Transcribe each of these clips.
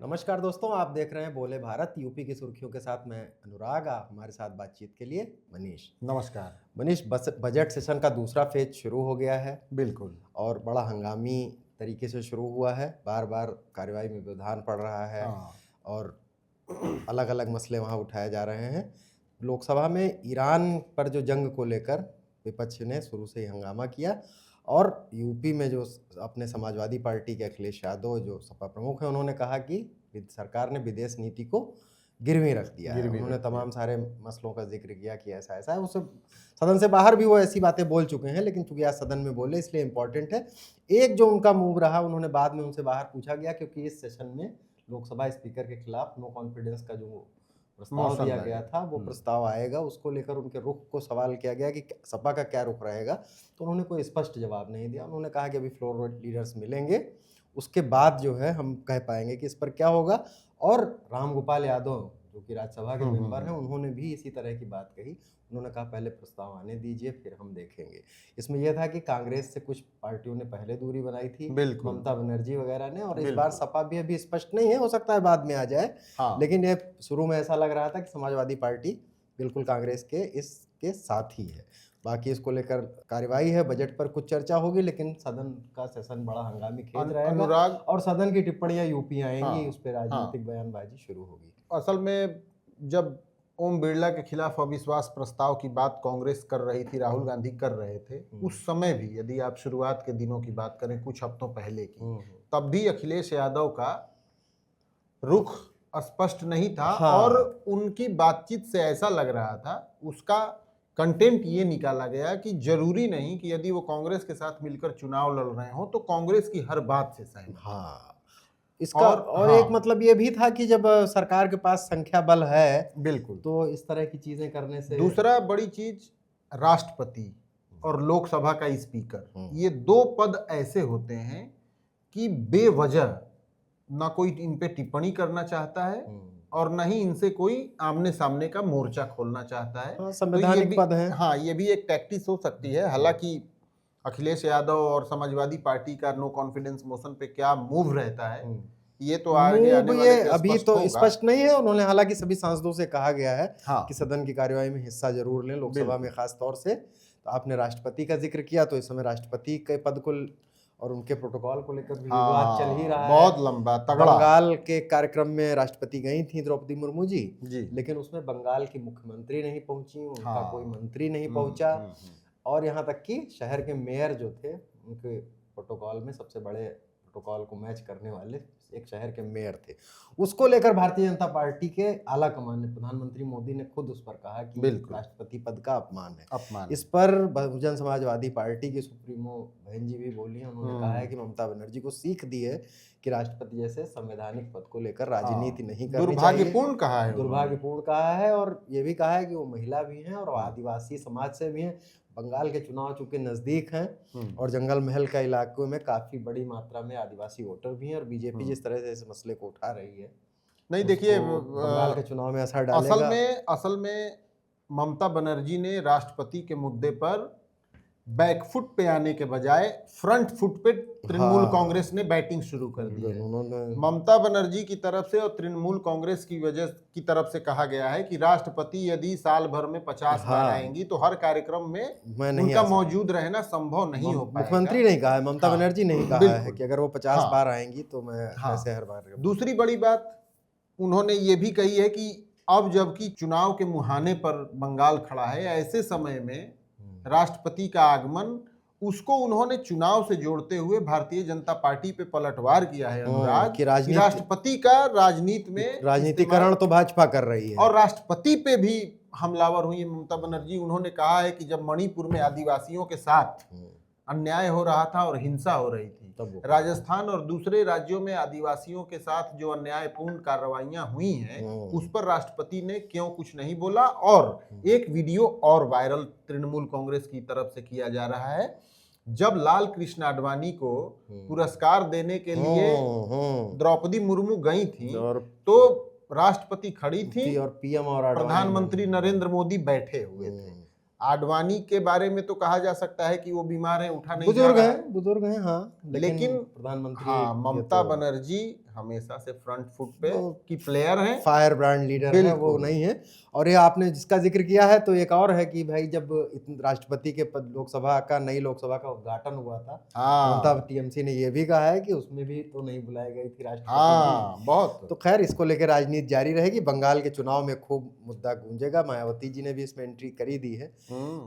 नमस्कार दोस्तों, आप देख रहे हैं बोले भारत यूपी की सुर्खियों के साथ मैं अनुराग। हमारे साथ बातचीत के लिए मनीष। नमस्कार। मनीष, बस बजट सेशन का दूसरा फेज शुरू हो गया है बिल्कुल। और बड़ा हंगामी तरीके से शुरू हुआ है। बार बार कार्यवाही में व्यवधान पड़ रहा है और अलग अलग मसले वहाँ उठाए जा रहे हैं। लोकसभा में ईरान पर जो जंग को लेकर विपक्ष ने शुरू से ही हंगामा किया और यूपी में जो अपने समाजवादी पार्टी के अखिलेश यादव जो सपा प्रमुख हैं, उन्होंने कहा कि सरकार ने विदेश नीति को गिरवी रख दिया है। उन्होंने तमाम सारे मसलों का जिक्र किया कि ऐसा ऐसा है। उससे सदन से बाहर भी वो ऐसी बातें बोल चुके हैं, लेकिन चूंकि आज सदन में बोले इसलिए इम्पोर्टेंट है। एक जो उनका मूव रहा, उन्होंने बाद में उनसे बाहर पूछा गया क्योंकि इस सेशन में लोकसभा स्पीकर के खिलाफ नो कॉन्फिडेंस का जो प्रस्ताव दिया गया था, वो प्रस्ताव आएगा। उसको लेकर उनके रुख को सवाल किया गया कि सपा का क्या रुख रहेगा, तो उन्होंने कोई स्पष्ट जवाब नहीं दिया। उन्होंने कहा कि अभी फ्लोर लीडर्स मिलेंगे, उसके बाद जो है हम कह पाएंगे कि इस पर क्या होगा। और रामगोपाल यादव जो कि राज्यसभा के मेंबर हैं, उन्होंने भी इसी तरह की बात कही। उन्होंने कहा पहले प्रस्ताव आने दीजिए, फिर हम देखेंगे। इसमें यह था कि कांग्रेस से कुछ पार्टियों ने पहले दूरी बनाई थी, ममता बनर्जी वगैरह ने, और इस बार सपा भी अभी स्पष्ट नहीं है, हो सकता है बाद में आ जाए। लेकिन ये शुरू में ऐसा लग रहा था कि समाजवादी पार्टी बिल्कुल कांग्रेस के इसके साथ ही है। बाकी इसको लेकर कार्यवाही है, बजट पर कुछ चर्चा होगी, लेकिन सदन का सेशन बड़ा हंगामी खेज रहेगा और सदन की टिप्पणियां यूपी आएंगी। उस पर राजनीतिक बयानबाजी शुरू होगी। असल में जब ओम बिरला के खिलाफ अविश्वास प्रस्ताव की बात कांग्रेस कर रही थी, राहुल गांधी कर रहे थे, उस समय भी यदि आप शुरुआत के दिनों की बात करें, कुछ हफ्तों पहले की, तब भी अखिलेश यादव का रुख स्पष्ट नहीं था। और उनकी बातचीत से ऐसा लग रहा था, उसका कंटेंट ये निकाला गया कि जरूरी नहीं कि यदि वो कांग्रेस के साथ मिलकर चुनाव लड़ रहे हो तो कांग्रेस की हर बात से सहमत। इसका और एक मतलब ये भी था कि जब सरकार के पास संख्या बल है, बिल्कुल, तो इस तरह की चीजें करने से। दूसरा बड़ी चीज, राष्ट्रपति और लोकसभा का स्पीकर, ये दो पद ऐसे होते हैं कि बेवजह ना कोई इन पे टिप्पणी करना चाहता है और न ही इनसे कोई आमने सामने का मोर्चा खोलना चाहता है। संवैधानिक पद है। हाँ, ये भी एक टैक्टिस हो सकती है। हालांकि अखिलेश यादव और समाजवादी पार्टी का नो कॉन्फिडेंस मोशन पे क्या मूव रहता है, ये तो आगे आने वाले पे अभी तो स्पष्ट नहीं है। उन्होंने हालांकि सभी सांसदों से कहा गया है कि सदन की कार्यवाही में हिस्सा जरूर लें, लोकसभा में खास तौर से। तो आपने राष्ट्रपति का जिक्र किया, तो इस समय राष्ट्रपति के पद को और उनके प्रोटोकॉल को लेकर भी विवाद चल ही रहा है, बहुत लंबा तगड़ा। बंगाल के कार्यक्रम में राष्ट्रपति गई थी द्रौपदी मुर्मू जी, लेकिन उसमें बंगाल की मुख्यमंत्री नहीं पहुंची, उनका कोई मंत्री नहीं पहुंचा, और यहाँ तक कि शहर के मेयर जो थे, उनके प्रोटोकॉल में सबसे बड़े प्रोटोकॉल को मैच करने वाले एक शहर के मेयर थे। उसको लेकर भारतीय जनता पार्टी के आला कमान ने, प्रधानमंत्री मोदी ने खुद उस पर कहा कि राष्ट्रपति पद का अपमान है। इस पर बहुजन समाजवादी पार्टी की सुप्रीमो बहन जी भी बोली हैं। उन्होंने कहा है कि ममता बनर्जी को सीख दी है कि राष्ट्रपति जैसे संवैधानिक पद को लेकर राजनीति नहीं करनी चाहिए। दुर्भाग्यपूर्ण कहा है, दुर्भाग्यपूर्ण कहा है। और ये भी कहा है कि वो महिला भी हैं और आदिवासी समाज से भी हैं। बंगाल के चुनाव चूंकि नजदीक हैं और जंगल महल का इलाकों में काफी बड़ी मात्रा में आदिवासी वोटर भी हैं, और बीजेपी जिस तरह से इस मसले को उठा रही है, नहीं, देखिए, बंगाल के चुनाव में असर डालेगा। असल में ममता बनर्जी ने राष्ट्रपति के मुद्दे पर बैकफुट पे आने के बजाय फ्रंट फुट पे तृणमूल कांग्रेस ने बैटिंग शुरू कर दी है। ममता बनर्जी की तरफ से और तृणमूल कांग्रेस की तरफ से कहा गया है कि राष्ट्रपति यदि साल भर में 50 बार आएंगी तो हर कार्यक्रम में उनका मौजूद रहना संभव नहीं हो पाएगा। मुख्यमंत्री नहीं कहा है, ममता बनर्जी नहीं कहा है कि अगर वो 50 बार आएंगी तो मैं कैसे हर बार। दूसरी बड़ी बात उन्होंने ये भी कही है कि अब जबकि चुनाव के मुहाने पर बंगाल खड़ा है, ऐसे समय में राष्ट्रपति का आगमन, उसको उन्होंने चुनाव से जोड़ते हुए भारतीय जनता पार्टी पे पलटवार किया है अनुराग, कि राष्ट्रपति का राजनीतिकरण तो भाजपा कर रही है और राष्ट्रपति पे भी हमलावर हुई है ममता बनर्जी। उन्होंने कहा है कि जब मणिपुर में आदिवासियों के साथ अन्याय हो रहा था और हिंसा हो रही थी, राजस्थान और दूसरे राज्यों में आदिवासियों के साथ जो अन्यायपूर्ण कार्रवाइयां हुई हैं, उस पर राष्ट्रपति ने क्यों कुछ नहीं बोला। और एक वीडियो और वायरल तृणमूल कांग्रेस की तरफ से किया जा रहा है, जब लाल कृष्ण आडवाणी को पुरस्कार देने के लिए द्रौपदी मुर्मू गई थी, तो राष्ट्रपति खड़ी थी और पीएम और प्रधानमंत्री नरेंद्र मोदी बैठे हुए थे। आडवाणी के बारे में तो कहा जा सकता है कि वो बीमार हैं, उठा नहीं जा रहा है, बुजुर्ग हैं, हाँ, लेकिन प्रधानमंत्री, हाँ, ममता बनर्जी हमेशा से फ्रंट फुट पे की प्लेयर हैं, फायर ब्रांड लीडर है, वो नहीं है। और ये आपने जिसका जिक्र किया है तो एक और है कि भाई जब राष्ट्रपति के पद लोकसभा का नई लोकसभा का उद्घाटन हुआ था, तब टीएमसी ने ये भी कहा है कि उसमें भी तो नहीं बुलाई गई थी राष्ट्रपति जी। बहुत। तो खैर इसको लेकर राजनीति जारी रहेगी। बंगाल के चुनाव में खूब मुद्दा गूंजेगा, मायावती जी ने भी इसमें एंट्री करी दी है।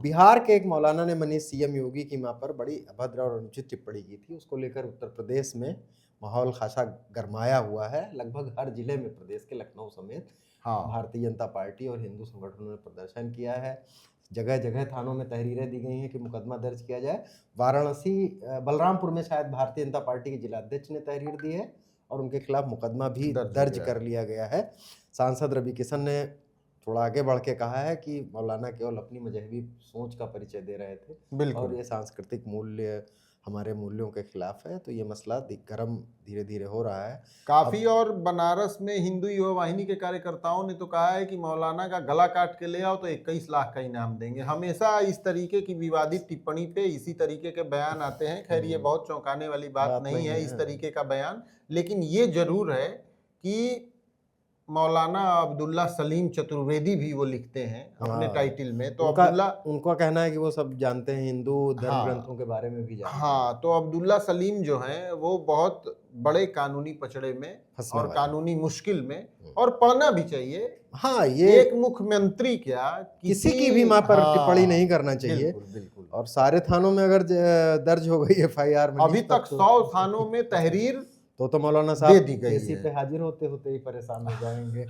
बिहार के एक मौलाना ने मनीष सीएम योगी की मां पर बड़ी अभद्र और अनुचित टिप्पणी की थी। उसको लेकर उत्तर प्रदेश में माहौल खासा गरमाया हुआ है। लगभग हर जिले में प्रदेश के लखनऊ समेत भारतीय जनता पार्टी और हिंदू संगठनों ने प्रदर्शन किया है। जगह जगह थानों में तहरीरें दी गई हैं कि मुकदमा दर्ज किया जाए। वाराणसी बलरामपुर में शायद भारतीय जनता पार्टी के जिलाध्यक्ष ने तहरीर दी है और उनके खिलाफ मुकदमा भी दर्ज कर लिया गया है। सांसद रवि किशन ने थोड़ा आगे बढ़ के कहा है कि मौलाना केवल अपनी मजहबी सोच का परिचय दे रहे थे और ये सांस्कृतिक मूल्य हमारे मूल्यों के खिलाफ है। तो ये मसला गर्म धीरे धीरे हो रहा है काफी। और बनारस में हिंदू युवा वाहिनी के कार्यकर्ताओं ने तो कहा है कि मौलाना का गला काट के ले आओ तो 21 लाख का इनाम देंगे। हमेशा इस तरीके की विवादित टिप्पणी पे इसी तरीके के बयान आते हैं। खैर ये बहुत चौंकाने वाली बात नहीं है इस तरीके का बयान, लेकिन ये जरूर है कि मौलाना अब्दुल्ला सलीम चतुर्वेदी भी वो लिखते हैं अपने टाइटल में। तो उनका कहना है कि वो सब जानते हैं, हिंदू धर्म ग्रंथों के बारे में भी जानते हैं। तो अब्दुल्ला सलीम जो हैं वो बहुत बड़े कानूनी पचड़े में और कानूनी मुश्किल में, और पढ़ना भी चाहिए। ये एक मुख्यमंत्री क्या किसी की भी मां पर टिप्पणी नहीं करना चाहिए। बिल्कुल। और सारे थानों में अगर दर्ज हो गई FIR अभी तक 100 थानों में तहरीर तो मौलाना साहब केसी पे हाजिर होते होते ही परेशान हो जाएंगे।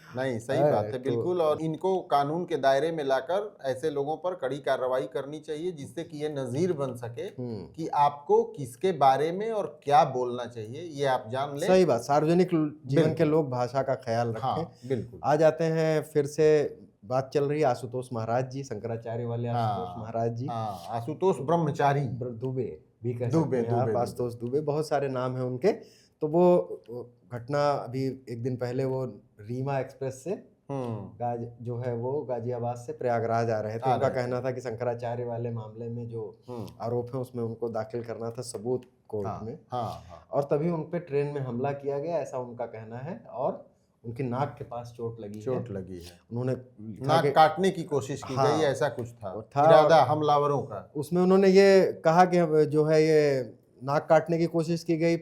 नहीं, सही बात है बिल्कुल। और इनको कानून के दायरे में लाकर ऐसे लोगों पर कड़ी कार्रवाई करनी चाहिए जिससे कि ये नजीर बन सके कि आपको किसके बारे में और क्या बोलना चाहिए, ये आप जान लें। सही बात, सार्वजनिक जीवन के लोग भाषा का ख्याल रखें। बिल्कुल। आ जाते हैं, फिर से बात चल रही है आशुतोष महाराज जी, शंकराचार्य वाले आशुतोष महाराज जी। आशुतोष ब्रह्मचारी दुबे भी कह सकते हैं आप, आशुतोष दुबे, बहुत सारे नाम हैं उनके। तो वो घटना अभी एक दिन पहले वो रीमा एक्सप्रेस से जो है वो गाजियाबाद से प्रयागराज आ रहे थे। उनका कहना था कि शंकराचार्य वाले मामले में जो आरोप है उसमें उनको दाखिल करना था सबूत कोर्ट में। और तभी उन पे ट्रेन में हमला किया गया, ऐसा उनका कहना है। और उनकी नाक के पास चोट लगी है। उन्होंने नाक काटने की कोशिश की गई, ऐसा कुछ था इरादा हमलावरों का। उसमें उन्होंने ये कहा कि जो है ये नाक काटने की कोशिश की गई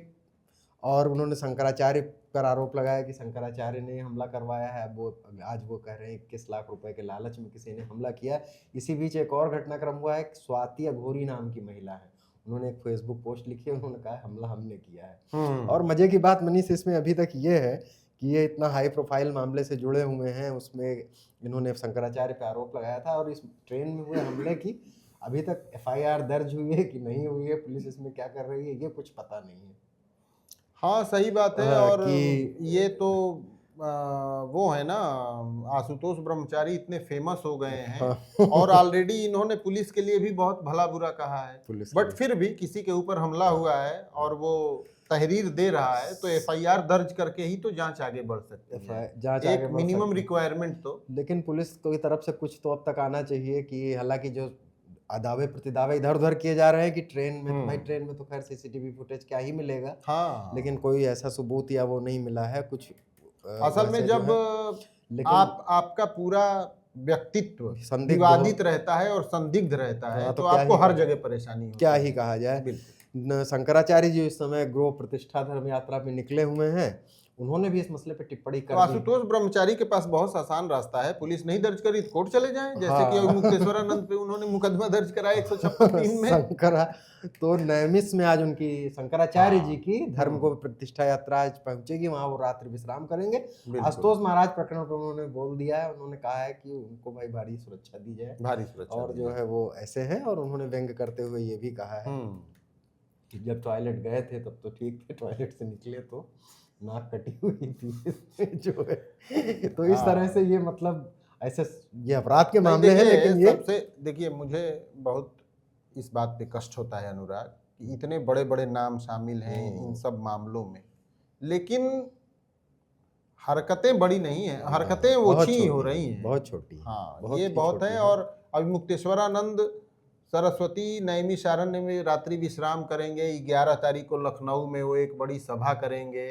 और उन्होंने शंकराचार्य पर आरोप लगाया कि शंकराचार्य ने हमला करवाया है। वो आज वो कह रहे हैं 21 लाख रुपए के लालच में किसी ने हमला किया। इसी बीच एक और घटनाक्रम हुआ है। स्वाति अघोरी नाम की महिला है, उन्होंने एक फेसबुक पोस्ट लिखी है, उन्होंने कहा हमला हमने किया है। और मजे की बात मनीष इसमें अभी तक ये है कि ये इतना हाई प्रोफाइल मामले से जुड़े हुए हैं, उसमें इन्होंने शंकराचार्य पे आरोप लगाया था। और इस ट्रेन में हुए हमले की अभी तक FIR दर्ज हुई है कि नहीं हुई है, पुलिस इसमें क्या कर रही है ये कुछ पता नहीं है। हाँ सही बात है। और ये तो वो है ना, आशुतोष ब्रह्मचारी इतने फेमस हो गए हैं और ऑलरेडी इन्होंने पुलिस के लिए भी बहुत भला बुरा कहा है। बट फिर भी किसी के ऊपर हमला हुआ है और वो तहरीर दे रहा है तो FIR दर्ज करके ही तो जांच आगे बढ़ सकती है, एक मिनिमम रिक्वायरमेंट तो। लेकिन पुलिस की तरफ से कुछ तो अब तक आना चाहिए कि हालांकि जो दावे प्रतिदावे इधर उधर किए जा रहे हैं कि ट्रेन में, भाई ट्रेन में तो खैर CCTV फुटेज क्या ही मिलेगा, लेकिन कोई ऐसा सबूत या वो नहीं मिला है कुछ। असल में जब आपका पूरा व्यक्तित्व विवादित रहता है और संदिग्ध रहता है तो आपको हर जगह परेशानी होती है। क्या ही कहा जाए। शंकराचार्य जी इस समय गृह प्रतिष्ठा धर्म यात्रा पे निकले हुए हैं, उन्होंने भी इस मसले पे टिप्पणी कर दी। आशुतोष ब्रह्मचारी के पास बहुत आसान रास्ता है, पुलिस नहीं दर्ज करी तो कोर्ट चले जाएं, जैसे कि मुक्तेश्वरानंद पे उन्होंने मुकदमा दर्ज कराया 156(3) में। तो नैमिष में आज उनकी शंकराचार्य जी की धर्म को प्रतिष्ठा यात्रा आज पहुंचेगी, वहां वो रात्रि विश्राम करेंगे। आशुतोष महाराज प्रकरण पर उन्होंने बोल दिया है, उन्होंने कहा है कि उनको भाई भारी सुरक्षा दी जाए, भारी सुरक्षा। और जो है वो ऐसे हैं। और उन्होंने व्यंग करते हुए ये भी कहा है कि जब टॉयलेट गए थे तब तो ठीक थे, टॉयलेट से निकले तो नाक कटी हुई थी जो है। तो इस तरह से ये मतलब ऐसे ये अपराध के मामले हैं। लेकिन ये सबसे देखिए, मुझे बहुत इस बात पे कष्ट होता है अनुराग कि इतने बड़े बड़े नाम शामिल हैं इन सब मामलों में, लेकिन हरकतें बड़ी नहीं है, हरकतें ओछी हो रही हैं, बहुत छोटी। हाँ ये बहुत है। और अभी मुक्तेश्वरानंद सरस्वती नैमिषारण्य में रात्रि विश्राम करेंगे। 11 तारीख को लखनऊ में वो एक बड़ी सभा करेंगे।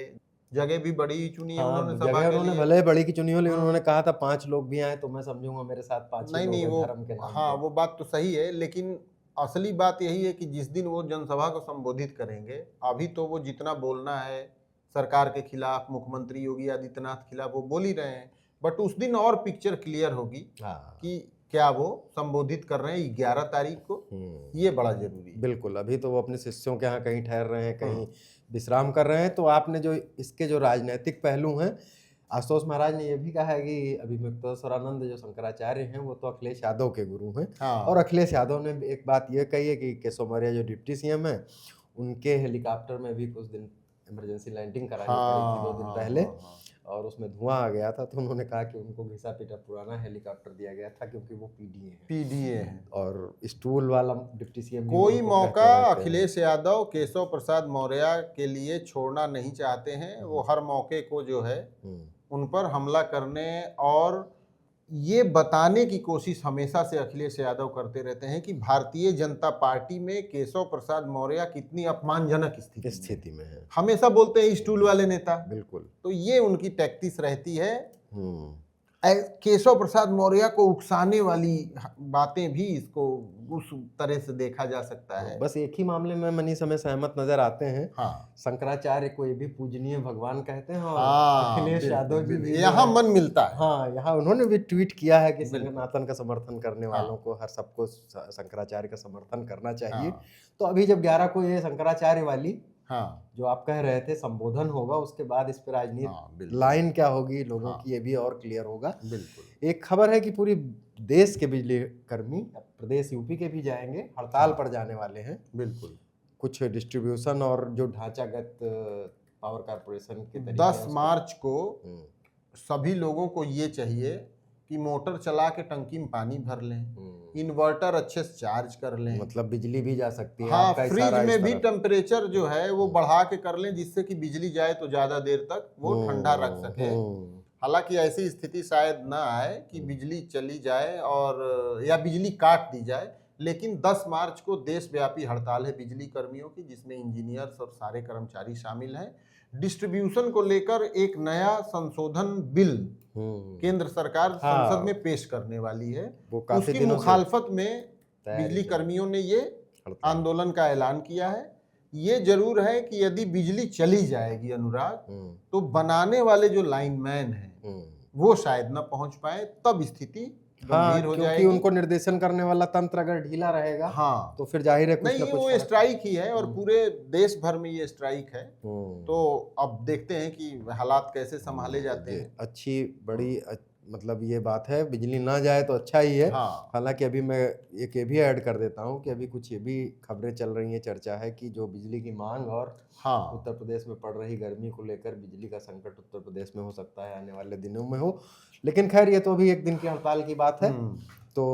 जगह भी बड़ी चुनी है उन्होंने सभा जगह के उन्होंने लिए। भले बड़ी की चुनी हो, लेकिन उन्होंने कहा था 5 लोग भी आए तो मैं समझूंगा मेरे साथ 5 ही नहीं लोग वो हैं धर्म के नाम हाँ पे। वो बात तो सही है, लेकिन असली बात यही है कि जिस दिन वो जनसभा को संबोधित करेंगे, अभी तो वो जितना बोलना है सरकार के खिलाफ, मुख्यमंत्री योगी आदित्यनाथ के खिलाफ वो बोल ही रहे हैं, बट उस दिन और पिक्चर क्लियर होगी कि क्या वो संबोधित कर रहे हैं 11 तारीख को। ये बड़ा जरूरी है। बिल्कुल, अभी तो वो अपने शिष्यों के यहाँ कहीं ठहर रहे हैं, कहीं विश्राम कर रहे हैं। तो आपने जो इसके जो राजनीतिक पहलू हैं, आशुतोष महाराज ने ये भी कहा है कि अभी मुक्तेश्वरानंद जो शंकराचार्य हैं वो तो अखिलेश यादव के गुरु हैं। और अखिलेश यादव ने एक बात ये कही है कि केशव मौर्य जो डिप्टी सीएम है, उनके हेलीकॉप्टर में भी कुछ दिन इमरजेंसी लैंडिंग करानी पड़ी थी 2 दिन पहले, और उसमें धुआं आ गया था। तो उन्होंने कहा कि उनको घिसा पीटा पुराना हेलीकॉप्टर दिया गया था क्योंकि वो पीडीए है और स्टूल वाला डिप्टी सीएम। कोई मौका अखिलेश यादव केशव प्रसाद मौर्य के लिए छोड़ना नहीं चाहते हैं। वो हर मौके को जो है उन पर हमला करने और ये बताने की कोशिश हमेशा से अखिलेश यादव करते रहते हैं कि भारतीय जनता पार्टी में केशव प्रसाद मौर्य कितनी अपमानजनक स्थिति में है। हमेशा बोलते हैं स्टूल वाले नेता। बिल्कुल, तो ये उनकी टैक्टिस रहती है। केशव प्रसाद मौर्य को उकसाने वाली बातें भी इसको उस तरह से देखा जा सकता है। बस एक ही मामले में मनीष हमें सहमत नजर आते हैं। शंकराचार्य को ये भी पूजनीय भगवान कहते हैं और अखिलेश यादव जी भी यहाँ मन मिलता है। हाँ, यहाँ उन्होंने भी ट्वीट किया है कि सनातन का समर्थन करने वालों को हर सबको शंकराचार्य का समर्थन करना चाहिए। तो अभी जब 11 को ये शंकराचार्य वाली जो आप कह रहे थे संबोधन होगा, उसके बाद इस पर राजनीति लाइन क्या होगी लोगों की, ये भी और क्लियर होगा। बिल्कुल, एक खबर है कि पूरी देश के बिजली कर्मी प्रदेश यूपी के भी जाएंगे, हड़ताल पर जाने वाले हैं। बिल्कुल, कुछ डिस्ट्रीब्यूशन और जो ढांचागत पावर कारपोरेशन के 10 मार्च को सभी लोगों को ये चाहिए कि मोटर चला के टंकी में पानी भर लें, इन्वर्टर अच्छे से चार्ज कर लें, मतलब बिजली भी जा सकती है। हाँ, फ्रिज में भी टेम्परेचर जो है वो बढ़ा के कर लें, जिससे कि बिजली जाए तो ज्यादा देर तक वो ठंडा रख सके। हालांकि ऐसी स्थिति शायद ना आए कि बिजली चली जाए और या बिजली काट दी जाए, लेकिन 10 मार्च को देशव्यापी हड़ताल है बिजली कर्मियों की, जिसमें इंजीनियर्स और सारे कर्मचारी शामिल हैं। डिस्ट्रीब्यूशन को लेकर एक नया संशोधन बिल केंद्र सरकार संसद में पेश करने वाली है। उसकी मुखालफत में बिजली कर्मियों ने ये आंदोलन का ऐलान किया है। ये जरूर है कि यदि बिजली चली जाएगी अनुराग, तो बनाने वाले जो लाइनमैन हैं वो शायद न पहुंच पाए, तब स्थिति गंभीर हो जाएगी। उनको निर्देशन करने वाला तंत्र अगर ढीला रहेगा तो फिर जाहिर है कुछ वो स्ट्राइक ही है और पूरे देश भर में ये स्ट्राइक है। तो अब देखते हैं कि हालात कैसे संभाले जाते हैं। अच्छी बड़ी मतलब ये बात है, बिजली ना जाए तो अच्छा ही है। हालांकि अभी मैं एक ये भी ऐड कर देता हूँ कि अभी कुछ ये भी खबरें चल रही हैं, चर्चा है कि जो बिजली की मांग और उत्तर प्रदेश में पड़ रही गर्मी को लेकर बिजली का संकट उत्तर प्रदेश में हो सकता है, आने वाले दिनों में हो। लेकिन खैर ये तो अभी एक दिन की हड़ताल की बात है। तो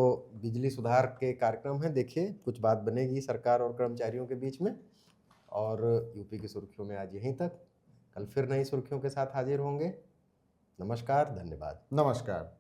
बिजली सुधार के कार्यक्रम है, देखिए कुछ बात बनेगी सरकार और कर्मचारियों के बीच में। और यूपी की सुर्खियों में आज यहीं तक, कल फिर नई सुर्खियों के साथ हाजिर होंगे। नमस्कार, धन्यवाद। नमस्कार।